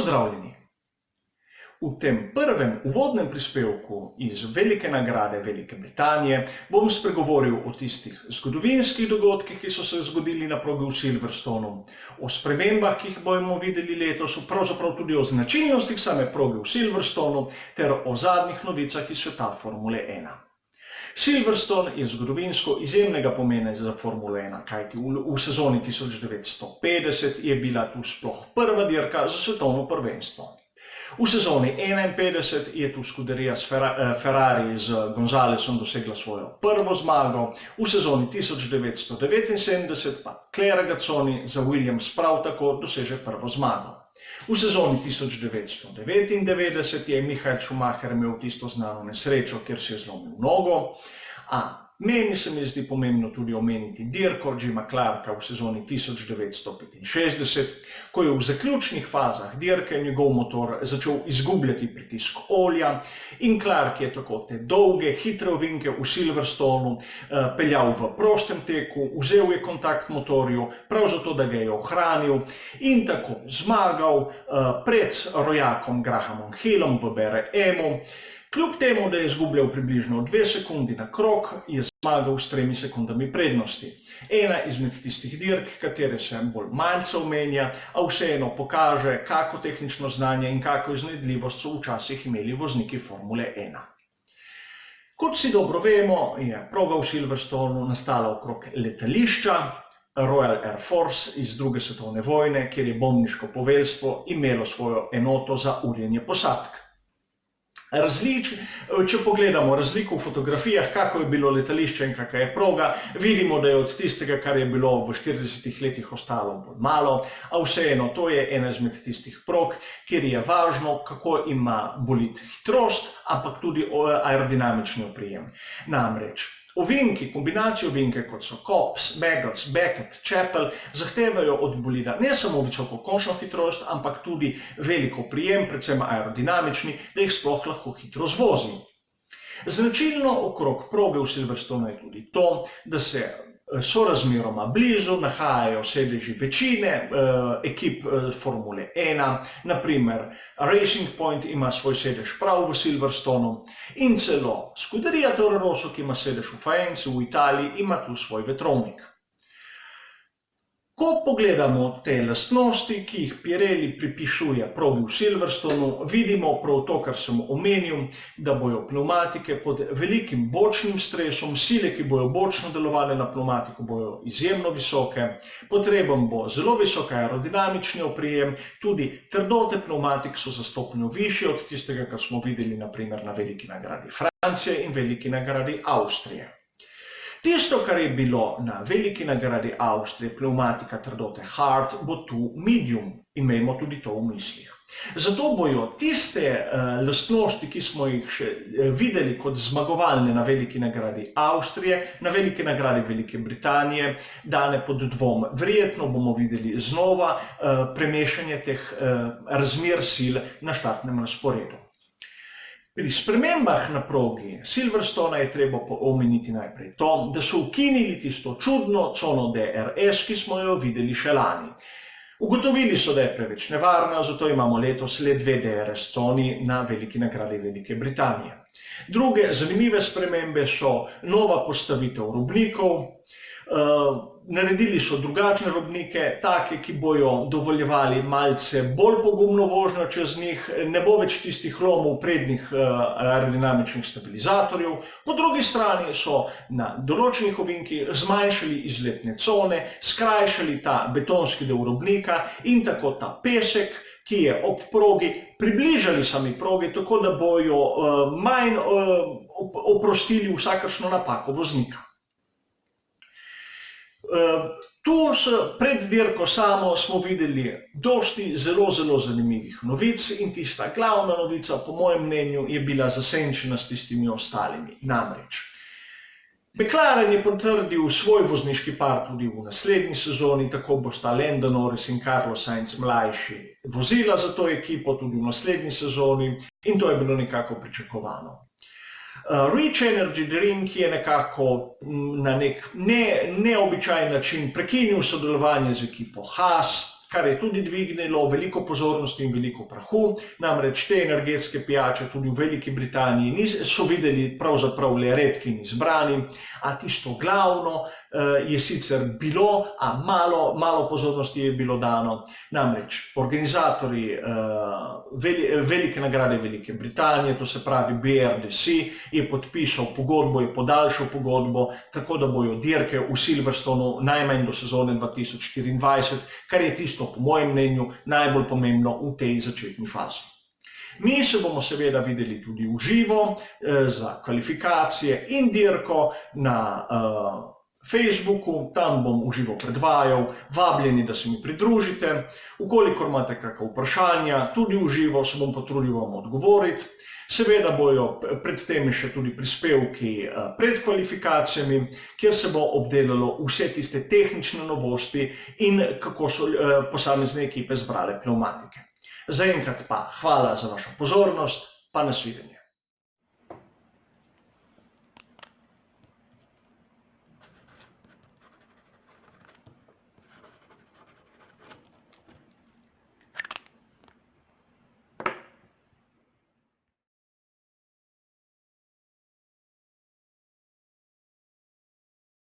Pozdravljeni! V tem prvem uvodnem prispevku iz Velike nagrade Velike Britanije bom spregovoril o tistih zgodovinskih dogodkih, ki so se zgodili na progi v Silverstonu, o spremembah, ki jih bomo videli letos, pravzaprav tudi o značilnostih same proge v Silverstonu ter o zadnjih novicah iz sveta Formule 1. Silverstone je zgodovinsko izjemnega pomena za Formulo 1, kajti v sezoni 1950 je bila tu sploh prva dirka za svetovno prvenstvo. V sezoni 51 je tu skuderija Ferrari z Gonzalesom dosegla svojo prvo zmago, v sezoni 1979 pa Claire Regazzoni za Williams prav tako doseže prvo zmago. V sezoni 1999 je Michael Schumacher imel tisto znano nesrečo, kjer si je zlomil nogo, a meni se mi zdi pomembno tudi omeniti dirko Jima Clarka v sezoni 1965, ko je v zaključnih fazah dirke njegov motor začel izgubljati pritisk olja in Clark je tako te dolge, hitre ovinke v Silverstonu peljal v prostem teku, vzel je kontakt motorju, prav zato, da ga je ohranil in tako zmagal pred rojakom Grahamom Hillom v BRM-u. Kljub temu, da je izgubljal približno 2 sekundi na krog, je zmagal s 3 sekundami prednosti. Ena izmed tistih dirk, katere se bolj malce omenja, a vseeno pokaže, kako tehnično znanje in kako iznajdljivost so včasih imeli vozniki Formule 1. Kot si dobro vemo, je proga v Silverstonu nastala okrog letališča Royal Air Force iz II. Svetovne vojne, kjer je bombniško poveljstvo imelo svojo enoto za urjenje posadk. Če pogledamo razliko v fotografijah, kako je bilo letališče in kakšna je proga, vidimo, da je od tistega, kar je bilo v 40 letih ostalo bolj malo, a vseeno to je ena izmed tistih prog, kjer je važno, kako ima bolid hitrost, ampak tudi aerodinamični oprijem. Namreč ovinki, kombinacije ovinke, kot so Copse, Maggots, Beckett, Chappell, zahtevajo od bolida ne samo visoko končno hitrost, ampak tudi veliko oprijem, predvsem aerodinamični, da jih sploh lahko hitro zvozi. Značilno okrog proge v Silverstonu je tudi to, da se sorazmeroma blizu nahajajo sedeži večine ekip Formule 1, naprimer Racing Point ima svoj sedež prav v Silverstonu in celo skuderija Toro Rosso, ki ima sedež v Faenzi v Italiji, ima tu svoj vetrovnik. Ko pogledamo te lastnosti, ki jih Pirelli pripišuje progi v Silverstonu, vidimo prav to, kar sem omenil, da bojo pnevmatike pod velikim bočnim stresom, sile, ki bojo bočno delovale na pnevmatiko, bojo izjemno visoke, potreben bo zelo visok aerodinamični oprijem, tudi trdote pnevmatik so za stopnjo višje od tistega, kar smo videli naprimer na Veliki nagradi Francije in Veliki nagradi Avstrije. Tisto, kar je bilo na Veliki nagradi Avstrije, pnevmatika trdote hard, bo tu medium. Imejmo tudi to v mislih. Zato bojo tiste lastnosti, ki smo jih še videli kot zmagovalne na Veliki nagradi Avstrije, na Veliki nagradi Velike Britanije, dane pod dvom. Verjetno bomo videli znova premešanje teh razmer sil na štartnem razporedu. Pri spremembah na progi Silverstona je treba omeniti najprej to, da so ukinili tisto čudno cono DRS, ki smo jo videli še lani. Ugotovili so, da je preveč nevarna, zato imamo letos le 2 DRS coni na Veliki nagradi Velike Britanije. Druge zanimive spremembe so nova postavitev robnikov. Naredili so drugačne robnike, take, ki bojo dovoljevali malce bolj pogumno vožnjo čez njih, ne bo več tistih lomov prednjih aerodinamičnih stabilizatorjev. Po drugi strani so na določenih ovinkih zmanjšali izletne cone, skrajšali ta betonski del robnika in tako ta pesek, ki je ob progi, približali sami progi, tako da bojo manj oprostili vsakršno napako voznika. Tu pred dirko samo smo videli dosti zelo zanimivih novic in tista glavna novica, po mojem mnenju, je bila zasenčena s tistimi ostalimi. Namreč, McLaren je potrdil svoj vozniški par tudi v naslednji sezoni, tako bosta Lando Norris in Carlos Sainz mlajši vozila za to ekipo tudi v naslednji sezoni in to je bilo nekako pričakovano. Reach Energy Drink je nekako na nek neobičajen način prekinil sodelovanje z ekipo Haas, kar je tudi dvignilo veliko pozornosti in veliko prahu. Namreč te energetske pijače tudi v Veliki Britaniji so videli pravzaprav le redki in izbrani, a tisto glavno je sicer bilo, a malo pozornosti je bilo dano. Namreč organizatorji velike nagrade Velike Britanije, to se pravi BRDC, je podpisal pogodbo, je podaljšal pogodbo, tako da bojo dirke v Silverstonu najmanj do sezone 2024, kar je tisto, po mojem mnenju, najbolj pomembno v tej začetni fazi. Mi se bomo seveda videli tudi v živo za kvalifikacije in dirko na Facebooku, tam bom v živo predvajal, vabljeni, da se mi pridružite. Vkolikor imate kakšna vprašanja, tudi v živo se bom potrudil vam odgovoriti. Seveda bojo pred temi še tudi prispevki pred kvalifikacijami, kjer se bo obdelalo vse tiste tehnične novosti in kako so posamezne ekipe zbrale pnevmatike. Zaenkrat pa hvala za vašo pozornost, pa nasvidenje.